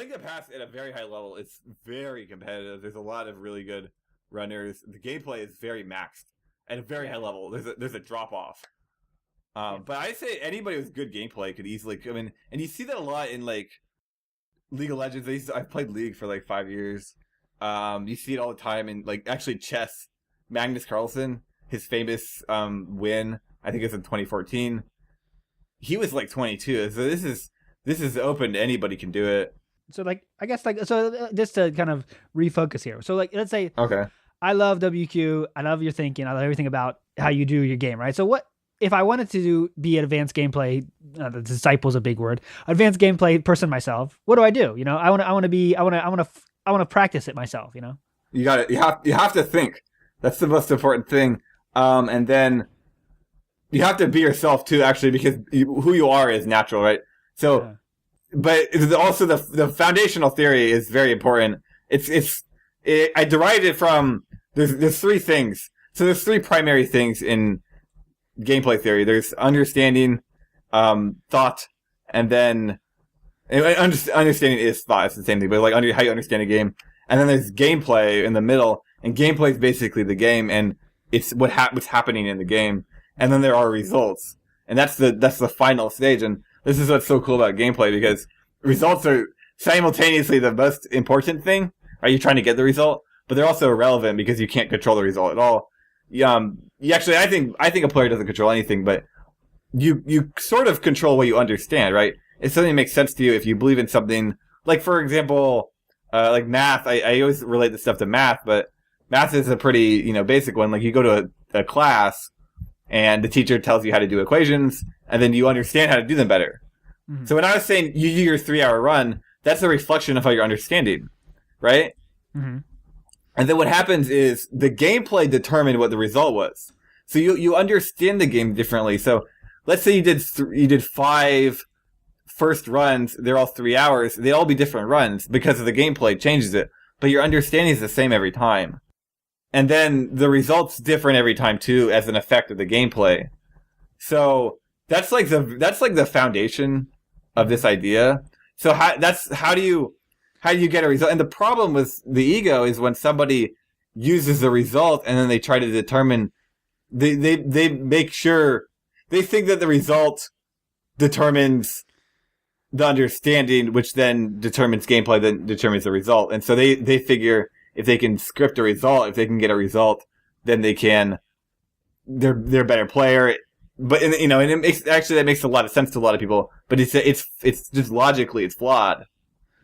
Link to the Past at a very high level, it's very competitive. There's a lot of really good runners. The gameplay is very maxed at a very high level. There's a drop off. But I say anybody with good gameplay could easily come in, and you see that a lot in like League of Legends. I've played League for like 5 years. You see it all the time in like actually chess. Magnus Carlsen, his famous win, I think it was in 2014. He was like 22, so this is open to anybody can do it. So like I guess like so just to kind of refocus here. So like let's say Okay. I love WQ, I love your thinking, I love everything about how you do your game, right? So what if I wanted to be an advanced gameplay, the disciple's a big word, advanced gameplay person myself, what do? You know, I want to practice it myself, you know? You have to think. That's the most important thing. And then you have to be yourself too, actually, because who you are is natural, right? So, but also the foundational theory is very important. I derived it from, there's three things. So there's three primary things in gameplay theory. There's understanding, thought, and then understanding is thought. It's the same thing, but like how you understand a game. And then there's gameplay in the middle, and gameplay is basically the game, and it's what's happening in the game. And then there are results, and that's the final stage. And this is what's so cool about gameplay, because results are simultaneously the most important thing. Are you trying to get the result? But they're also irrelevant because you can't control the result at all. You actually, I think a player doesn't control anything, but you sort of control what you understand, right? If something makes sense to you, if you believe in something, like for example, like math. I always relate this stuff to math, but math is a pretty basic one. Like you go to a class, and the teacher tells you how to do equations, and then you understand how to do them better. Mm-hmm. So when I was saying you do your 3-hour run, that's a reflection of how you're understanding, right? Mm-hmm. And then what happens is the gameplay determined what the result was. So you understand the game differently. So let's say you did 5 first runs. They're all 3 hours. They'd all be different runs because of the gameplay changes it. But your understanding is the same every time. And then the result's different every time too, as an effect of the gameplay. So that's like the foundation of this idea. So how do you get a result? And the problem with the ego is when somebody uses the result and then they try to determine, they make sure, they think that the result determines the understanding, which then determines gameplay, then determines the result. And so they figure if they can script a result, if they can get a result, then they're a better player. But and that makes a lot of sense to a lot of people. But it's just logically it's flawed.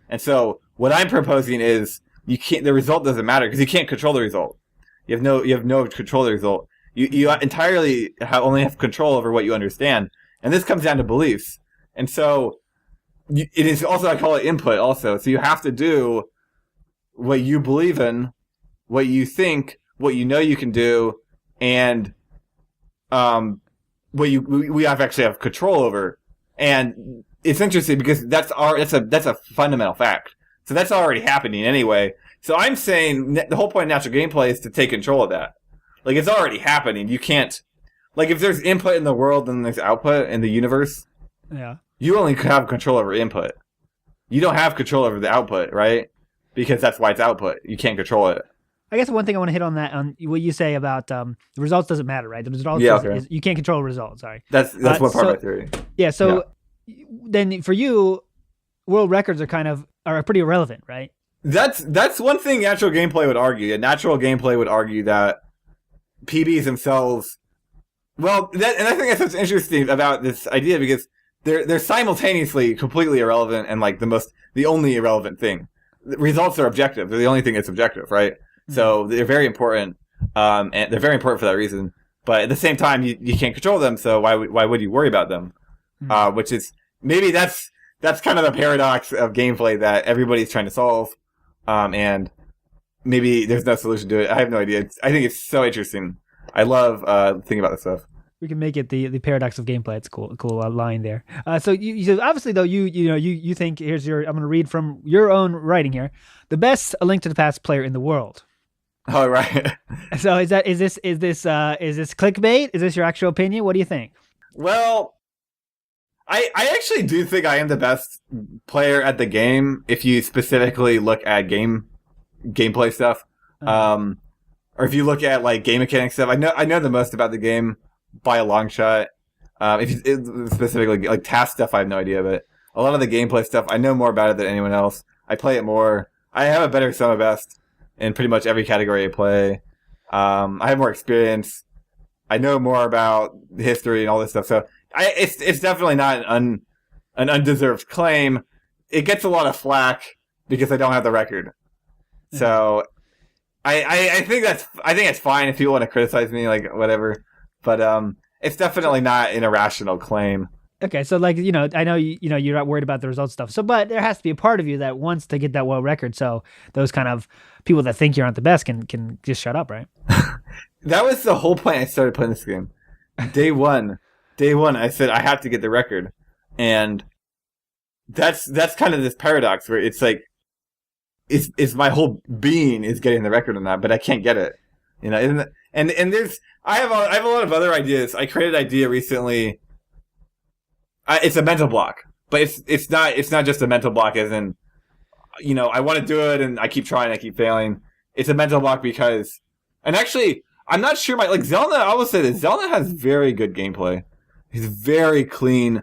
And so what I'm proposing is the result doesn't matter because you can't control the result. You have no control of the result. You entirely only have control over what you understand. And this comes down to beliefs. And so it is also, I call it input also. So you have to do what you believe in, what you think, what you know you can do, and what we actually have control over. And it's interesting because that's a fundamental fact. So that's already happening anyway. So I'm saying the whole point of natural gameplay is to take control of that. Like it's already happening. You can't, like if there's input in the world and there's output in the universe. Yeah. You only have control over input. You don't have control over the output, right? Because that's why it's output. You can't control it. I guess one thing I want to hit on that, on what you say about the results doesn't matter, right? The results is you can't control results. Sorry. That's one part of my theory. Yeah. So then for you, world records are pretty irrelevant, right? That's one thing natural gameplay would argue. And natural gameplay would argue that PBs themselves, and I think that's what's interesting about this idea because they're simultaneously completely irrelevant and like the only irrelevant thing. The results are objective. They're the only thing that's objective, right? Mm-hmm. So they're very important, and they're very important for that reason. But at the same time, you can't control them, so why would you worry about them? Mm-hmm. Which is maybe that's kind of the paradox of gameplay that everybody's trying to solve, and maybe there's no solution to it. I have no idea. I think it's so interesting. I love thinking about this stuff. We can make it the paradox of gameplay. It's cool line there. So you obviously though you think I'm going to read from your own writing here, the best A Link to the Past player in the world. Oh right. So is this clickbait? Is this your actual opinion? What do you think? Well, I actually do think I am the best player at the game if you specifically look at gameplay stuff. Or if you look at like game mechanics stuff, I know the most about the game by a long shot. If you, specifically like task stuff, I have no idea, but a lot of the gameplay stuff, I know more about it than anyone else. I play it more. I have a better sum of best in pretty much every category I play. I have more experience. I know more about history and all this stuff. So it's definitely not an undeserved claim. It gets a lot of flack because I don't have the record. So I think it's fine if people want to criticize me, like whatever. But it's definitely not an irrational claim. Okay, so like I know you're not worried about the results stuff. So, but there has to be a part of you that wants to get that world record. So those kind of people that think you aren't the best can just shut up, right? That was the whole point I started playing this game. Day one, I said I have to get the record, and that's kind of this paradox where it's like it's my whole being is getting the record on that, but I can't get it. And there's I have a lot of other ideas. I created an idea recently. It's a mental block, but it's not just a mental block as in, I want to do it and I keep trying, I keep failing. It's a mental block because, and actually, I'm not sure like Zelda, I will say that Zelda has very good gameplay. He's very clean,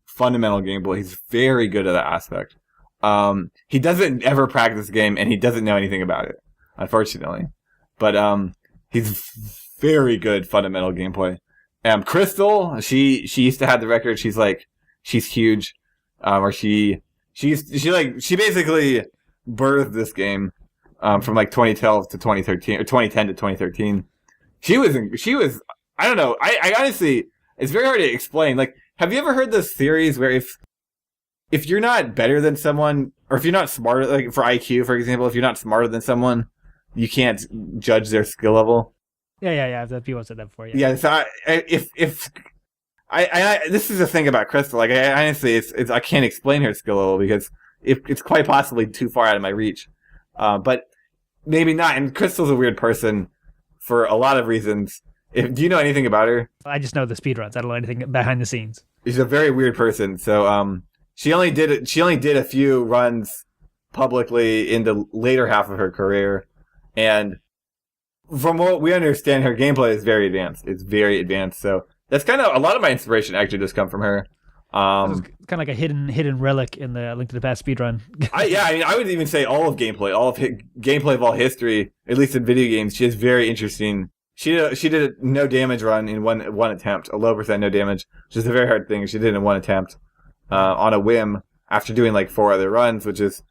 fundamental gameplay. He's very good at that aspect. He doesn't ever practice the game and he doesn't know anything about it, unfortunately. But, he's very good fundamental gameplay. Crystal, she used to have the record. She's huge. Or she basically birthed this game, from like 2012 to 2013 or 2010 to 2013. She was, I don't know. I honestly, it's very hard to explain. Like, have you ever heard this theories where if you're not better than someone, or if you're not smarter, like for IQ, for example, if you're not smarter than someone, you can't judge their skill level? Yeah. The people said that before. Yeah. So if this is the thing about Crystal. Like, I honestly, I can't explain her skill level because it's quite possibly too far out of my reach. But maybe not. And Crystal's a weird person for a lot of reasons. Do you know anything about her? I just know the speedruns. I don't know anything behind the scenes. She's a very weird person. So she only did a few runs publicly in the later half of her career, and from what we understand, her gameplay is very advanced. It's very advanced. So that's kind of a lot of my inspiration actually just come from her. Kind of like a hidden relic in the Link to the Past speedrun. I would even say all of gameplay, gameplay of all history, at least in video games. She is very interesting. She did a no damage run in one attempt, a low percent no damage, which is a very hard thing. She did it in one attempt, on a whim after doing like 4 other runs, which is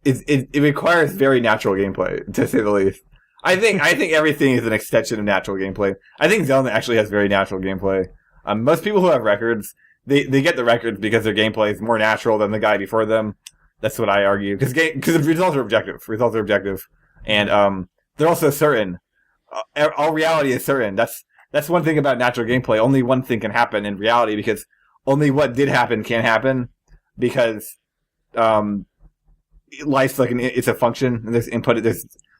it requires very natural gameplay, to say the least. I think everything is an extension of natural gameplay. I think Zelda actually has very natural gameplay. Most people who have records, they get the records because their gameplay is more natural than the guy before them. That's what I argue. Because the results are objective. And they're also certain. All reality is certain. That's one thing about natural gameplay. Only one thing can happen in reality because only what did happen can happen because life's like it's a function. And there's input.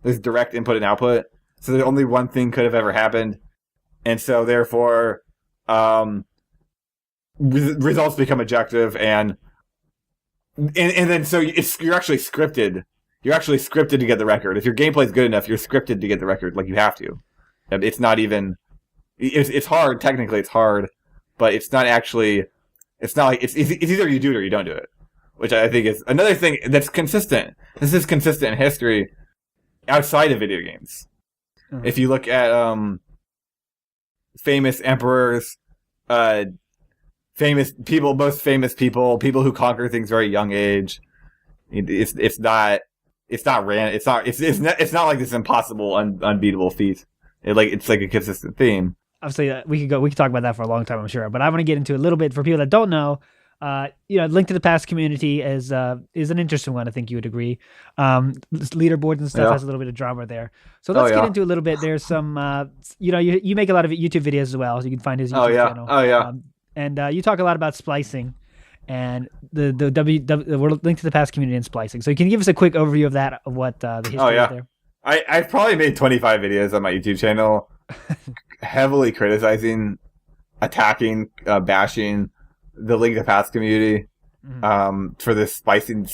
There's direct input and output. So there's only one thing could have ever happened. And so therefore, results become objective and then so you're actually scripted. You're actually scripted to get the record. If your gameplay is good enough, you're scripted to get the record. Like, you have to. It's not even... It's hard. Technically, it's hard. But it's not actually... It's not like... It's either you do it or you don't do it. Which I think is another thing that's consistent. This is consistent in history outside of video games. Mm-hmm. If you look at famous emperors, famous people, most famous people who conquer things very young age, it's not like this impossible, unbeatable feat. It's like a consistent theme. Obviously, we could talk about that for a long time, I'm sure. But I want to get into a little bit for people that don't know. Link to the Past community is an interesting one. I think you would agree. Leaderboards and stuff has a little bit of drama there. So let's get into a little bit. There's some, you make a lot of YouTube videos as well, so you can find his YouTube channel. And you talk a lot about splicing and the Link to the Past community and splicing. So can you give us a quick overview of that, of what the history is there? I've probably made 25 videos on my YouTube channel, heavily criticizing, attacking, bashing the Link to the Past community Mhm. for the splicing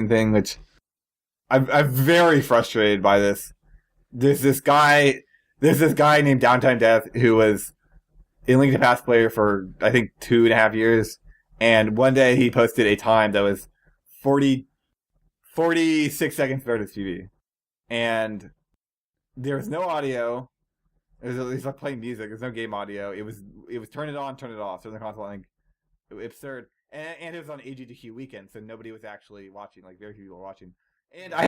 thing, which I'm very frustrated by this. There's this guy named Downtime Death who was a Link to the Past player for I think 2.5 years, and one day he posted a time that was 46 seconds better than TV, and there was no audio. He's like playing music. There's no game audio. It was turn it on, turn it off. So the console, like, absurd. And it was on AGDQ weekend, so nobody was actually watching. Like very few people were watching. And I